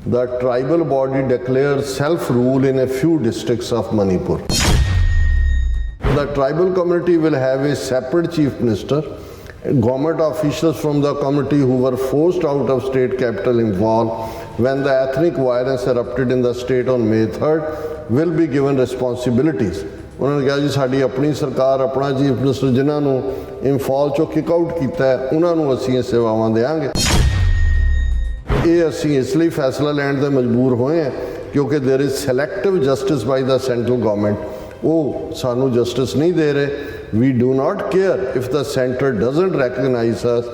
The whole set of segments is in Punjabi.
The tribal body declares self-rule in a few districts of Manipur. The tribal community will have a separate chief minister. Government officials from the community who were forced out of state capital involved when the ethnic violence erupted in the state on May 3rd will be given responsibilities. ਉਹਨਾਂ ਨੇ ਕਿਹਾ ਜੀ ਸਾਡੀ ਆਪਣੀ ਸਰਕਾਰ ਆਪਣਾ ਚੀਫ ਮਿਨਿਸਟਰ ਜਿਨ੍ਹਾਂ ਨੂੰ ਇੰਫਾਲ ਚੋਂ ਕਿਕ ਆਊਟ ਕੀਤਾ ਹੈ ਉਹਨਾਂ ਨੂੰ ਅਸੀਂ ਇਹ ਸੇਵਾਵਾਂ ਦੇਵਾਂਗੇ। ਇਹ ਅਸੀਂ ਇਸ ਲਈ ਫੈਸਲਾ ਲੈਣ 'ਤੇ ਮਜਬੂਰ ਹੋਏ ਹਾਂ ਕਿਉਂਕਿ there is selective justice by the central government. ਉਹ ਸਾਨੂੰ ਜਸਟਿਸ ਨਹੀਂ ਦੇ ਰਹੇ। We do not care if the centre doesn't recognise us.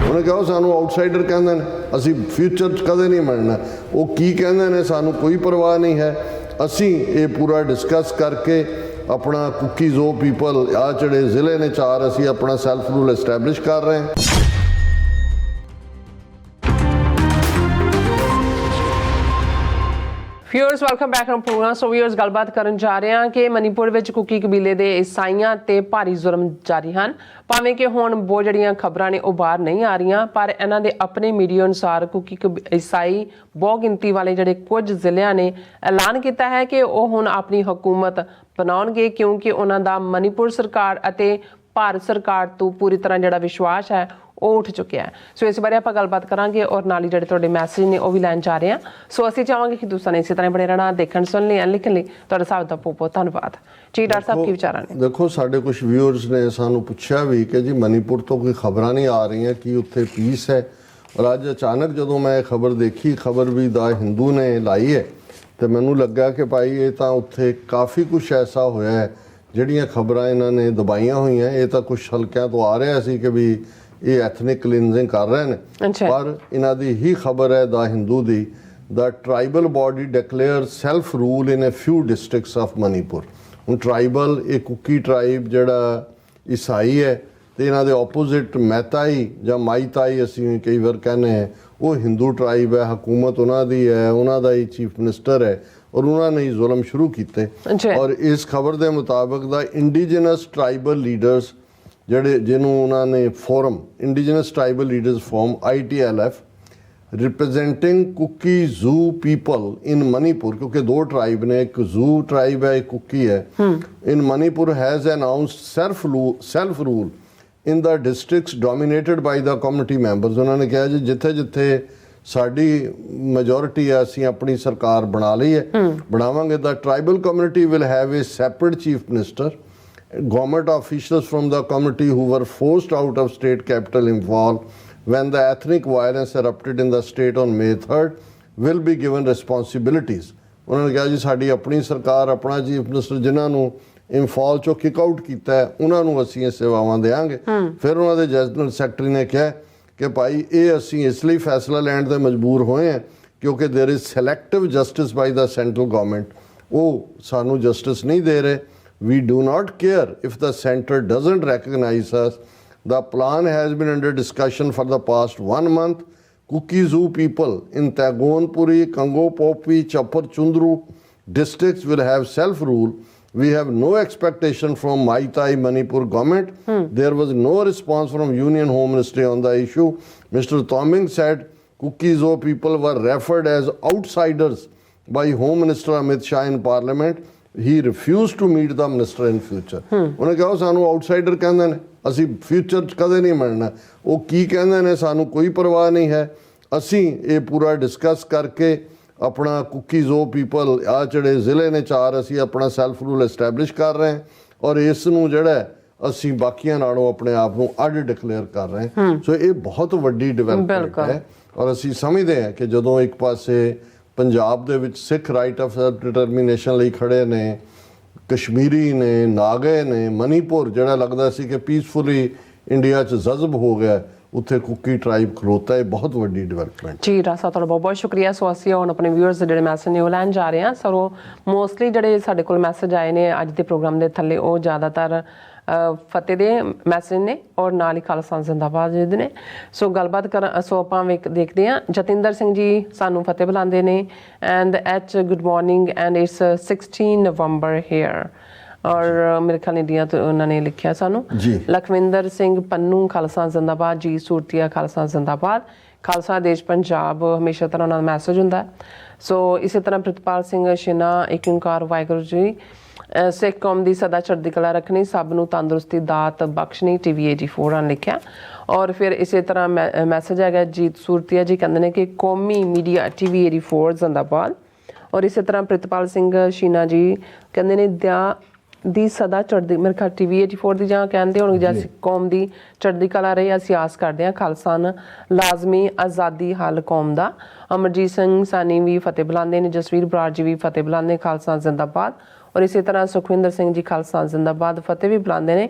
ਉਹਨੇ ਕਿਹਾ ਸਾਨੂੰ ਆਊਟਸਾਈਡਰ ਕਹਿੰਦੇ ਨੇ, ਅਸੀਂ ਫਿਊਚਰ 'ਚ ਕਦੇ ਨਹੀਂ ਮੰਨਣਾ। ਉਹ ਕੀ ਕਹਿੰਦੇ ਨੇ ਸਾਨੂੰ ਕੋਈ ਪਰਵਾਹ ਨਹੀਂ ਹੈ। ਅਸੀਂ ਇਹ ਪੂਰਾ ਡਿਸਕਸ ਕਰਕੇ ਆਪਣਾ ਕੁਕੀਜ਼ ਉਹ ਪੀਪਲ ਆ ਜਿਹੜੇ ਜ਼ਿਲ੍ਹੇ ਨੇ 4 ਅਸੀਂ ਆਪਣਾ ਸੈਲਫ ਰੂਲ ਐਸਟੈਬਲਿਸ਼ ਕਰ ਰਹੇ ਹਾਂ। Viewers welcome back on program. So viewers ਗੱਲਬਾਤ ਕਰਨ ਜਾ ਰਹੇ ਹਾਂ ਕਿ ਮਨੀਪੁਰ ਵਿੱਚ ਕੁਕੀ ਕਬੀਲੇ ਦੇ ਈਸਾਈਆਂ ਤੇ ਭਾਰੀ ਜ਼ੁਲਮ ਜਾਰੀ ਹਨ। ਭਾਵੇਂ ਕਿ ਹੁਣ ਬਹੁਤ ਜਿਹੜੀਆਂ ਖਬਰਾਂ ਨੇ ਉਹ ਬਾਹਰ ਨਹੀਂ ਆ ਰਹੀਆਂ, ਪਰ ਇਹਨਾਂ ਦੇ ਆਪਣੇ ਮੀਡੀਆ ਅਨੁਸਾਰ ਕੁਕੀ ਈਸਾਈ ਬਹੁ ਗਿਣਤੀ ਵਾਲੇ ਜਿਹੜੇ ਕੁਝ ਜ਼ਿਲ੍ਹਿਆਂ ਨੇ ਐਲਾਨ ਕੀਤਾ ਹੈ ਕਿ ਉਹ ਹੁਣ ਆਪਣੀ ਹਕੂਮਤ ਬਣਾਉਣਗੇ ਕਿਉਂਕਿ ਉਹਨਾਂ ਦਾ ਮਨੀਪੁਰ ਸਰਕਾਰ ਅਤੇ ਭਾਰਤ ਸਰਕਾਰ ਤੋਂ ਪੂਰੀ ਤਰ੍ਹਾਂ ਜਿਹੜਾ ਵਿਸ਼ਵਾਸ ਹੈ ਉਹ ਉੱਠ ਚੁੱਕਿਆ ਹੈ। ਸੋ ਇਸ ਬਾਰੇ ਆਪਾਂ ਗੱਲਬਾਤ ਕਰਾਂਗੇ ਔਰ ਨਾਲ ਹੀ ਜਿਹੜੇ ਤੁਹਾਡੇ ਮੈਸੇਜ ਨੇ ਉਹ ਵੀ ਲੈਣ ਜਾ ਰਹੇ ਹਾਂ। ਸੋ ਅਸੀਂ ਚਾਹਾਂਗੇ ਕਿ ਤੁਸੀਂ ਇਸੇ ਤਰ੍ਹਾਂ ਬਣੇ ਰਹਿਣਾ, ਦੇਖਣ ਸੁਣਨ ਲਈ ਲਿਖਣ ਲਈ ਤੁਹਾਡਾ ਸਭ ਦਾ ਬਹੁਤ ਬਹੁਤ ਧੰਨਵਾਦ ਜੀ। ਡਾਕਟਰ ਸਾਹਿਬ ਕੀ ਵਿਚਾਰਾਂ ਨੇ? ਦੇਖੋ ਸਾਡੇ ਕੁਝ ਵਿਊਅਰਸ ਨੇ ਸਾਨੂੰ ਪੁੱਛਿਆ ਵੀ ਕਿ ਜੀ ਮਨੀਪੁਰ ਤੋਂ ਕੋਈ ਖਬਰਾਂ ਨਹੀਂ ਆ ਰਹੀਆਂ ਕਿ ਉੱਥੇ ਪੀਸ ਹੈ। ਔਰ ਅੱਜ ਅਚਾਨਕ ਜਦੋਂ ਮੈਂ ਇਹ ਖਬਰ ਦੇਖੀ, ਖਬਰ ਵੀ ਦਾ ਹਿੰਦੂ ਨੇ ਲਾਈ ਹੈ, ਤੇ ਮੈਨੂੰ ਲੱਗਾ ਕਿ ਭਾਈ ਇਹ ਤਾਂ ਉੱਥੇ ਕਾਫੀ ਕੁਛ ਐਸਾ ਹੋਇਆ ਹੈ ਜਿਹੜੀਆਂ ਖਬਰਾਂ ਇਹਨਾਂ ਨੇ ਦਬਾਈਆਂ ਹੋਈਆਂ। ਇਹ ਤਾਂ ਕੁਛ ਹਲਕਿਆਂ ਤੋਂ ਆ ਰਿਹਾ ਸੀ ਕਿ ਵੀ ਇਹ ਐਥਨਿਕ ਕਲੀਨਜ਼ਿੰਗ ਕਰ ਰਹੇ ਨੇ, ਪਰ ਇਹਨਾਂ ਦੀ ਹੀ ਖਬਰ ਹੈ ਦਾ ਹਿੰਦੂ ਦੀ। The tribal body declare self rule in a few districts of Manipur. ਹੁਣ ਟਰਾਈਬਲ ਇਹ ਕੁਕੀ ਟਰਾਈਬ ਜਿਹੜਾ ਈਸਾਈ ਹੈ ਤੇ ਇਹਨਾਂ ਦੇ ਆਪੋਜ਼ਿਟ ਮਹਿਤਾਈ ਜਾਂ ਮਾਈਤਾਈ ਅਸੀਂ ਕਈ ਵਾਰ ਕਹਿੰਦੇ ਹਾਂ, ਉਹ ਹਿੰਦੂ ਟਰਾਈਬ ਹੈ। ਹਕੂਮਤ ਉਹਨਾਂ ਦੀ ਹੈ, ਉਹਨਾਂ ਦਾ ਹੀ ਚੀਫ ਮਿਨਿਸਟਰ ਹੈ ਔਰ ਉਹਨਾਂ ਨੇ ਜ਼ੁਲਮ ਸ਼ੁਰੂ ਕੀਤੇ। ਔਰ ਇਸ ਖਬਰ ਦੇ ਮੁਤਾਬਕ ਦਾ ਇੰਡੀਜਨਸ ਟਰਾਈਬਲ ਲੀਡਰਸ ਜਿਹੜੇ ਜਿਹਨੂੰ ਉਹਨਾਂ ਨੇ forum indigenous tribal leaders forum ITLF representing Kuki Zo people in Manipur, ਕਿਉਂਕਿ 2 ਟਰਾਈਬ ਨੇ, ਇੱਕ ਜ਼ੂ ਟਰਾਈਬ ਹੈ, ਇੱਕ ਕੁਕੀ ਹੈ, in Manipur has announced self rule in the districts dominated by the community members. ਉਹਨਾਂ ਨੇ ਕਿਹਾ ਜੀ ਜਿੱਥੇ ਜਿੱਥੇ ਸਾਡੀ ਮੈਜੋਰਿਟੀ ਹੈ ਅਸੀਂ ਆਪਣੀ ਸਰਕਾਰ ਬਣਾ ਲਈ ਹੈ, ਬਣਾਵਾਂਗੇ। The tribal community will have a separate chief minister. Government officials from the community who were forced out of state capital involved when the ethnic violence erupted in the state on May 3rd will be given responsibilities. ਉਹਨਾਂ ਨੇ ਕਿਹਾ ਜੀ ਸਾਡੀ ਆਪਣੀ ਸਰਕਾਰ ਆਪਣਾ ਚੀਫ ਮਿਨਿਸਟਰ ਜਿਨ੍ਹਾਂ ਨੂੰ ਇੰਫਾਲ ਚੋਂ ਕਿਕ ਆਊਟ ਕੀਤਾ ਹੈ ਉਹਨਾਂ ਨੂੰ ਅਸੀਂ ਇਹ ਸੇਵਾਵਾਂ ਦੇਵਾਂਗੇ। ਫਿਰ ਉਹਨਾਂ ਦੇ ਜਨਰਲ ਸੈਕਟਰੀ ਨੇ ਕਿਹਾ ਕਿ ਭਾਈ ਇਹ ਅਸੀਂ ਇਸ ਲਈ ਫੈਸਲਾ ਲੈਣ 'ਤੇ ਮਜਬੂਰ ਹੋਏ ਹਾਂ ਕਿਉਂਕਿ there is selective justice by the central government. ਉਹ ਸਾਨੂੰ ਜਸਟਿਸ ਨਹੀਂ ਦੇ ਰਹੇ। We do not care if the center doesn't recognize us. The plan has been under discussion for the past 1 month. Kuki Zoo people in Tagonpuri, Kangopopi, Chapar Chundru districts will have self-rule. We have no expectation from Maitai Manipur government. There was no response from Union Home Ministry on the issue. Mr. Toming said Kuki Zoo people were referred as outsiders by Home Minister Amit Shah in Parliament. He refused to meet the minister in future. ਉਹਨੇ ਕਿਹਾ ਸਾਨੂੰ ਆਊਟਸਾਈਡਰ ਕਹਿੰਦੇ ਨੇ, ਅਸੀਂ ਫਿਊਚਰ 'ਚ ਕਦੇ ਨਹੀਂ ਮੰਨਣਾ। ਉਹ ਕੀ ਕਹਿੰਦੇ ਨੇ ਸਾਨੂੰ ਕੋਈ ਪਰਵਾਹ ਨਹੀਂ ਹੈ। ਅਸੀਂ ਇਹ ਪੂਰਾ ਡਿਸਕਸ ਕਰਕੇ ਆਪਣਾ ਕੁਕੀਜ਼ ਉਹ ਪੀਪਲ ਆ ਜਿਹੜੇ ਜ਼ਿਲ੍ਹੇ ਨੇ 4 ਅਸੀਂ ਆਪਣਾ ਸੈਲਫ ਰੂਲ ਐਸਟੈਬਲਿਸ਼ ਕਰ ਰਹੇ ਹਾਂ ਔਰ ਇਸ ਨੂੰ ਜਿਹੜਾ ਅਸੀਂ ਬਾਕੀਆਂ ਨਾਲੋਂ ਆਪਣੇ ਆਪ ਨੂੰ ਅੱਡ ਡਿਕਲੇਅਰ ਕਰ ਰਹੇ ਹਾਂ। ਸੋ ਇਹ ਬਹੁਤ ਵੱਡੀ ਡਿਵੈਲਪਮੈਂਟ ਹੈ ਔਰ ਅਸੀਂ ਸਮਝਦੇ ਹਾਂ ਕਿ ਜਦੋਂ ਇੱਕ ਪਾਸੇ ਪੰਜਾਬ ਦੇ ਵਿੱਚ ਸਿੱਖ ਰਾਈਟ ਆਫ ਸੈਲਫ ਡਿਟਰਮੀਨੇਸ਼ਨ ਲਈ ਖੜੇ ਨੇ, ਕਸ਼ਮੀਰੀ ਨੇ, ਨਾਗੇ ਨੇ, ਮਨੀਪੁਰ ਜਿਹੜਾ ਲੱਗਦਾ ਸੀ ਕਿ ਪੀਸਫੁਲੀ ਇੰਡੀਆ 'ਚ ਜਜ਼ਬ ਹੋ ਗਿਆ, ਉੱਥੇ ਕੁਕੀ ਟਰਾਈਬ ਖਲੋਤਾ ਹੈ। ਬਹੁਤ ਵੱਡੀ ਡਿਵੈਲਪਮੈਂਟ ਜੀ। ਰਾਸਾ ਤੁਹਾਡਾ ਬਹੁਤ ਬਹੁਤ ਸ਼ੁਕਰੀਆ। ਸੋ ਅਸੀਂ ਹੁਣ ਆਪਣੇ ਵਿਊਅਰਸ ਦੇ ਜਿਹੜੇ ਮੈਸੇਜ ਨੇ ਉਹ ਲੈਣ ਜਾ ਰਹੇ ਹਾਂ। ਸੋ ਮੋਸਟਲੀ ਜਿਹੜੇ ਸਾਡੇ ਕੋਲ ਮੈਸੇਜ ਆਏ ਨੇ ਅੱਜ ਦੇ ਪ੍ਰੋਗਰਾਮ ਦੇ ਥੱਲੇ ਉਹ ਜ਼ਿਆਦਾਤਰ ਫਤਿਹ ਦੇ ਮੈਸੇਜ ਨੇ ਔਰ ਨਾਲ ਹੀ ਖਾਲਸਾ ਜ਼ਿੰਦਾਬਾਦ ਜਿਹਦੇ ਨੇ। ਸੋ ਗੱਲਬਾਤ ਕਰ ਸੋ ਆਪਾਂ ਦੇਖਦੇ ਹਾਂ। ਜਤਿੰਦਰ ਸਿੰਘ ਜੀ ਸਾਨੂੰ ਫਤਿਹ ਬੁਲਾਉਂਦੇ ਨੇ ਐਂਡ ਐਚ good morning and it's 16 November here ਔਰ ਮੇਰੇ ਖਿਆਲ ਇੰਡੀਆ ਤੋਂ ਉਹਨਾਂ ਨੇ ਲਿਖਿਆ ਸਾਨੂੰ। ਲਖਵਿੰਦਰ ਸਿੰਘ ਪੰਨੂ ਖਾਲਸਾ ਜ਼ਿੰਦਾਬਾਦ ਜੀ। ਸੂਰਤੀਆ ਖਾਲਸਾ ਜ਼ਿੰਦਾਬਾਦ। ਖਾਲਸਾ ਦੇਸ਼ ਪੰਜਾਬ ਹਮੇਸ਼ਾ ਤਰ੍ਹਾਂ ਉਹਨਾਂ ਦਾ ਮੈਸੇਜ ਹੁੰਦਾ। ਸੋ ਇਸੇ ਤਰ੍ਹਾਂ ਪ੍ਰਿਤਪਾਲ ਸਿੰਘ ਛਿਨਾ, ਏਕ ਓਂਕਾਰ ਵਾਹਿਗੁਰੂ ਜੀ, ਸਿੱਖ ਕੌਮ ਦੀ ਸਦਾ ਚੜ੍ਹਦੀ ਕਲਾ ਰੱਖਣੀ, ਸਭ ਨੂੰ ਤੰਦਰੁਸਤੀ ਦਾਤ ਬਖਸ਼ਣੀ, TV 84 ਨੇ ਲਿਖਿਆ। ਔਰ ਫਿਰ ਇਸੇ ਤਰ੍ਹਾਂ ਮੈਸੇਜ ਹੈਗਾ ਜੀਤ ਸੂਰਤੀਆ ਜੀ, ਕਹਿੰਦੇ ਨੇ ਕਿ ਕੌਮੀ ਮੀਡੀਆ TV 84 ਜ਼ਿੰਦਾਬਾਦ। ਔਰ ਇਸੇ ਤਰ੍ਹਾਂ ਪ੍ਰਿਤਪਾਲ ਸਿੰਘ ਛੀਨਾ ਜੀ ਕਹਿੰਦੇ ਨੇ ਦੀ ਸਦਾ ਚੜ੍ਹਦੀ, ਮੇਰੇ ਖਿਆਲ TV 84 ਦੀ ਜਾਂ ਕਹਿੰਦੇ ਹੋਣਗੇ ਜਾਂ ਸਿੱਖ ਕੌਮ ਦੀ ਚੜ੍ਹਦੀ ਕਲਾ ਰਹੇ, ਅਸੀਂ ਆਸ ਕਰਦੇ ਹਾਂ ਖਾਲਸਾਨ ਲਾਜ਼ਮੀ ਆਜ਼ਾਦੀ ਹੱਲ ਕੌਮ ਦਾ। ਅਮਰਜੀਤ ਸਿੰਘ ਸਾਨੀ ਵੀ ਫਤਿਹ ਬੁਲਾਉਂਦੇ ਨੇ, ਜਸਵੀਰ ਬਰਾੜ ਜੀ ਵੀ ਫਤਿਹ ਬੁਲਾਉਂਦੇ, ਖਾਲਸਾ ਜ਼ਿੰਦਾਬਾਦ। ਔਰ ਇਸੇ ਤਰ੍ਹਾਂ ਸੁਖਵਿੰਦਰ ਸਿੰਘ ਜੀ ਖਾਲਸਾ ਜ਼ਿੰਦਾਬਾਦ ਫਤਿਹ ਵੀ ਬੁਲਾਉਂਦੇ ਨੇ।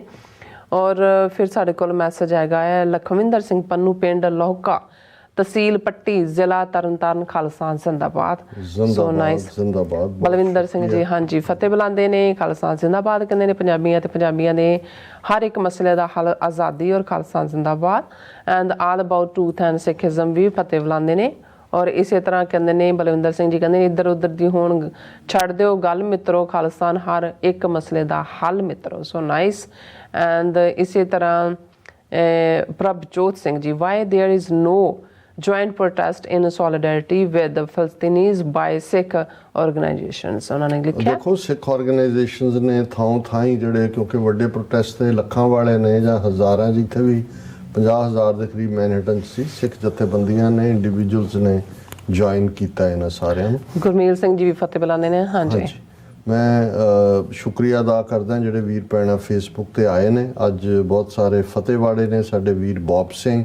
ਔਰ ਫਿਰ ਸਾਡੇ ਕੋਲ ਮੈਸੇਜ ਹੈਗਾ ਹੈ ਲਖਵਿੰਦਰ ਸਿੰਘ ਪੰਨੂ, ਪਿੰਡ ਲੋਹਕਾ, ਤਹਿਸੀਲ ਪੱਟੀ, ਜ਼ਿਲ੍ਹਾ ਤਰਨਤਾਰਨ, ਖਾਲਸਾ ਜ਼ਿੰਦਾਬਾਦ। ਸੋ ਨਾਈਸ, ਜ਼ਿੰਦਾਬਾਦ। ਬਲਵਿੰਦਰ ਸਿੰਘ ਜੀ ਹਾਂਜੀ ਫਤਿਹ ਬੁਲਾਉਂਦੇ ਨੇ, ਖਾਲਸਾ ਜ਼ਿੰਦਾਬਾਦ ਕਹਿੰਦੇ ਨੇ। ਪੰਜਾਬੀਆਂ ਤੇ ਪੰਜਾਬੀਆਂ ਦੇ ਹਰ ਇੱਕ ਮਸਲੇ ਦਾ ਹੱਲ ਆਜ਼ਾਦੀ ਔਰ ਖਾਲਸਾ ਜ਼ਿੰਦਾਬਾਦ। And all about truth and Sikhism ਵੀ ਫਤਿਹ ਬੁਲਾਉਂਦੇ ਨੇ। ਔਰ ਇਸੇ ਤਰ੍ਹਾਂ ਕਹਿੰਦੇ ਨੇ ਬਲਵਿੰਦਰ ਸਿੰਘ ਜੀ ਕਹਿੰਦੇ ਨੇ ਇੱਧਰ ਉੱਧਰ ਦੀ ਹੁਣ ਛੱਡ ਦਿਓ ਗੱਲ ਮਿੱਤਰੋ, ਖਾਲਸਾਨ ਹਰ ਇੱਕ ਮਸਲੇ ਦਾ ਹੱਲ ਮਿੱਤਰੋ। So nice. ਐਂਡ ਇਸੇ ਤਰ੍ਹਾਂ Prabhjot Singh ji, why there is no joint protest in solidarity with the Palestinians by Sikh organizations, ਉਹਨਾਂ ਨੇ ਲਿਖਿਆ। ਦੇਖੋ ਸਿੱਖ ਆਰਗੇਨਾਈਜੇਸ਼ਨਸ ਨੇ ਥਾਂ ਹੀ ਜਿਹੜੇ, ਕਿਉਂਕਿ ਵੱਡੇ ਪ੍ਰੋਟੈਸਟ ਤੇ ਲੱਖਾਂ ਵਾਲੇ ਨੇ ਜਾਂ ਹਜ਼ਾਰਾਂ, ਜਿੱਥੇ ਵੀ 50,000 ਦੇ ਕਰੀਬ ਮੈਨਹਟਨ ਸੀ, ਸਿੱਖ ਜਥੇਬੰਦੀਆਂ ਨੇ, ਇੰਡੀਵਿਜੂਅਲਸ ਨੇ ਜੁਆਇਨ ਕੀਤਾ ਇਹਨਾਂ ਸਾਰਿਆਂ ਨੂੰ। ਗੁਰਮੀਲ ਸਿੰਘ ਜੀ ਵੀ ਫਤਿਹ ਬੁਲਾਉਂਦੇ ਨੇ। ਹਾਂਜੀ ਮੈਂ ਸ਼ੁਕਰੀਆ ਅਦਾ ਕਰਦਾ ਜਿਹੜੇ ਵੀਰ ਭੈਣਾਂ ਫੇਸਬੁੱਕ ਤੇ ਆਏ ਨੇ। ਅੱਜ ਬਹੁਤ ਸਾਰੇ ਫਤਿਹ ਵਾੜੇ ਨੇ ਸਾਡੇ ਵੀਰ ਬੌਬ ਸਿੰਘ,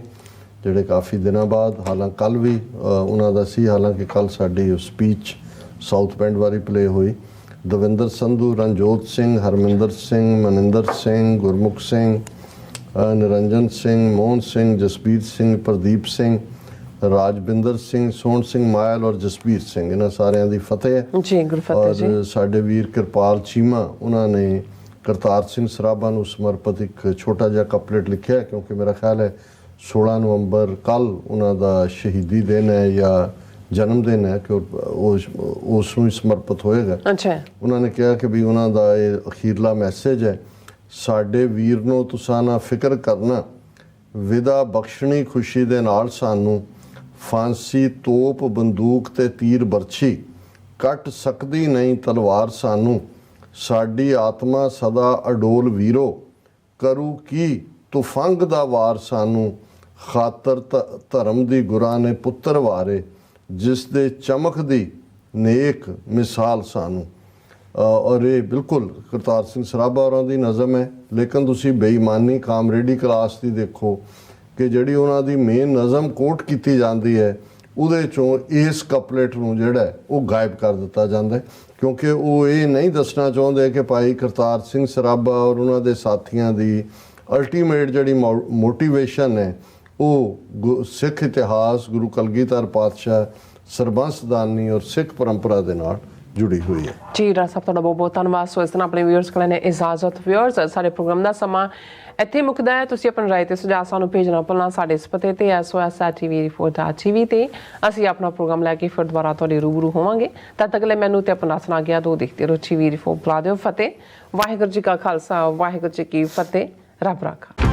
ਜਿਹੜੇ ਕਾਫੀ ਦਿਨਾਂ ਬਾਅਦ, ਹਾਲਾਂਕਿ ਕੱਲ੍ਹ ਵੀ ਉਹਨਾਂ ਦਾ ਸੀ, ਹਾਲਾਂਕਿ ਕੱਲ੍ਹ ਸਾਡੀ ਸਪੀਚ ਸਾਊਥ ਪਿੰਡ ਵਾਲੀ ਪਲੇ ਹੋਈ। ਦਵਿੰਦਰ ਸੰਧੂ, ਰਣਜੋਤ ਸਿੰਘ, ਹਰਮਿੰਦਰ ਸਿੰਘ, ਮਨਿੰਦਰ ਸਿੰਘ, ਗੁਰਮੁਖ ਸਿੰਘ, ਨਿਰੰਜਨ ਸਿੰਘ, ਮੋਹਨ ਸਿੰਘ, ਜਸਬੀਰ ਸਿੰਘ, ਪ੍ਰਦੀਪ ਸਿੰਘ, ਰਾਜਵਿੰਦਰ ਸਿੰਘ, ਸੋਹਣ ਸਿੰਘ ਮਾਇਲ ਔਰ ਜਸਬੀਰ ਸਿੰਘ, ਇਹਨਾਂ ਸਾਰਿਆਂ ਦੀ ਫਤਿਹ ਹੈ ਜੀ। ਗੁਰਫਤਿਹ ਜੀ। ਔਰ ਸਾਡੇ ਵੀਰ ਕਿਰਪਾਲ ਚੀਮਾ, ਉਹਨਾਂ ਨੇ ਕਰਤਾਰ ਸਿੰਘ ਸਰਾਭਾ ਨੂੰ ਸਮਰਪਿਤ ਇੱਕ ਛੋਟਾ ਜਿਹਾ ਕਪਲੇਟ ਲਿਖਿਆ, ਕਿਉਂਕਿ ਮੇਰਾ ਖਿਆਲ ਹੈ 16 ਨਵੰਬਰ ਕੱਲ੍ਹ ਉਹਨਾਂ ਦਾ ਸ਼ਹੀਦੀ ਦਿਨ ਹੈ ਜਾਂ ਜਨਮ ਦਿਨ ਹੈ, ਕਿ ਉਸ ਨੂੰ ਹੀ ਸਮਰਪਿਤ ਹੋਏਗਾ। ਅੱਛਾ। ਉਹਨਾਂ ਨੇ ਕਿਹਾ ਕਿ ਵੀ ਉਹਨਾਂ ਦਾ ਇਹ ਅਖੀਰਲਾ ਮੈਸੇਜ ਹੈ, ਸਾਡੇ ਵੀਰ ਨੂੰ ਤੁਸਾਂ ਨਾ ਫਿਕਰ ਕਰਨਾ, ਵਿਦਾ ਬਖਸ਼ਣੀ ਖੁਸ਼ੀ ਦੇ ਨਾਲ ਸਾਨੂੰ, ਫਾਂਸੀ ਤੋਪ ਬੰਦੂਕ ਤੇ ਤੀਰ ਬਰਛੀ, ਕੱਟ ਸਕਦੀ ਨਹੀਂ ਤਲਵਾਰ ਸਾਨੂੰ, ਸਾਡੀ ਆਤਮਾ ਸਦਾ ਅਡੋਲ ਵੀਰੋ, ਕਰੂ ਕੀ ਤੁਫੰਗ ਦਾ ਵਾਰ ਸਾਨੂੰ, ਖਾਤਰ ਧਰਮ ਦੀ ਗੁਰਾਂ ਨੇ ਪੁੱਤਰ ਵਾਰੇ, ਜਿਸ ਦੇ ਚਮਕਦੀ ਨੇਕ ਮਿਸਾਲ ਸਾਨੂੰ। ਔਰ ਇਹ ਬਿਲਕੁਲ ਕਰਤਾਰ ਸਿੰਘ ਸਰਾਭਾ ਹੋਰਾਂ ਦੀ ਨਜ਼ਮ ਹੈ, ਲੇਕਿਨ ਤੁਸੀਂ ਬੇਈਮਾਨੀ ਕਾਮਰੇਡੀ ਕਲਾਸ ਦੀ ਦੇਖੋ ਕਿ ਜਿਹੜੀ ਉਹਨਾਂ ਦੀ ਮੇਨ ਨਜ਼ਮ ਕੋਟ ਕੀਤੀ ਜਾਂਦੀ ਹੈ, ਉਹਦੇ ਚੋਂ ਇਸ ਕਪਲੇਟ ਨੂੰ ਜਿਹੜਾ ਉਹ ਗਾਇਬ ਕਰ ਦਿੱਤਾ ਜਾਂਦਾ ਹੈ, ਕਿਉਂਕਿ ਉਹ ਇਹ ਨਹੀਂ ਦੱਸਣਾ ਚਾਹੁੰਦੇ ਕਿ ਭਾਈ ਕਰਤਾਰ ਸਿੰਘ ਸਰਾਭਾ ਔਰ ਉਹਨਾਂ ਦੇ ਸਾਥੀਆਂ ਦੀ ਅਲਟੀਮੇਟ ਜਿਹੜੀ ਮੋਟੀਵੇਸ਼ਨ ਹੈ ਉਹ ਸਿੱਖ ਇਤਿਹਾਸ, ਗੁਰੂ ਕਲਗੀਧਰ ਪਾਤਸ਼ਾਹ, ਸਰਬੰਸਦਾਨੀ ਔਰ ਸਿੱਖ ਪਰੰਪਰਾ ਦੇ ਨਾਲ ਜੁੜੀ ਹੋਈ ਹੈ। ਜੀ ਰਾਜ ਸਾਹਿਬ, ਤੁਹਾਡਾ ਬਹੁਤ ਬਹੁਤ ਧੰਨਵਾਦ। ਸੋ ਇਸ ਤਰ੍ਹਾਂ ਆਪਣੇ ਵਿਊਅਰਸ ਕੋਲ ਨੇ ਇਜਾਜ਼ਤ। ਵਿਊਅਰਸ, ਸਾਡੇ ਪ੍ਰੋਗਰਾਮ ਦਾ ਸਮਾਂ ਇੱਥੇ ਮੁੱਕਦਾ ਹੈ। ਤੁਸੀਂ ਆਪਣੀ ਰਾਏ ਤੇ ਸੁਝਾਅ ਸਾਨੂੰ ਭੇਜਣਾ ਭੁੱਲਣਾ ਸਾਡੇ ਇਸ ਪਤੇ ਤੇ SOS@TV84.TV ਤੇ। ਅਸੀਂ ਆਪਣਾ ਪ੍ਰੋਗਰਾਮ ਲੈ ਕੇ ਫਿਰ ਦੁਬਾਰਾ ਤੁਹਾਡੇ ਰੂਬਰੂ ਹੋਵਾਂਗੇ। ਤਦ ਤੱਕ ਲਈ ਮੈਨੂੰ ਤੇ ਆਪਣਾ ਸੁਣਾ ਗਿਆ ਦੋ ਦੇਖਦੇ ਰਹੋ TV84। ਬੁਲਾ ਦਿਓ ਫਤਿਹ। ਵਾਹਿਗੁਰੂ ਜੀ ਕਾ ਖਾਲਸਾ, ਵਾਹਿਗੁਰੂ ਜੀ ਕੀ ਫਤਿਹ। ਰੱਬ ਰਾਖਾ।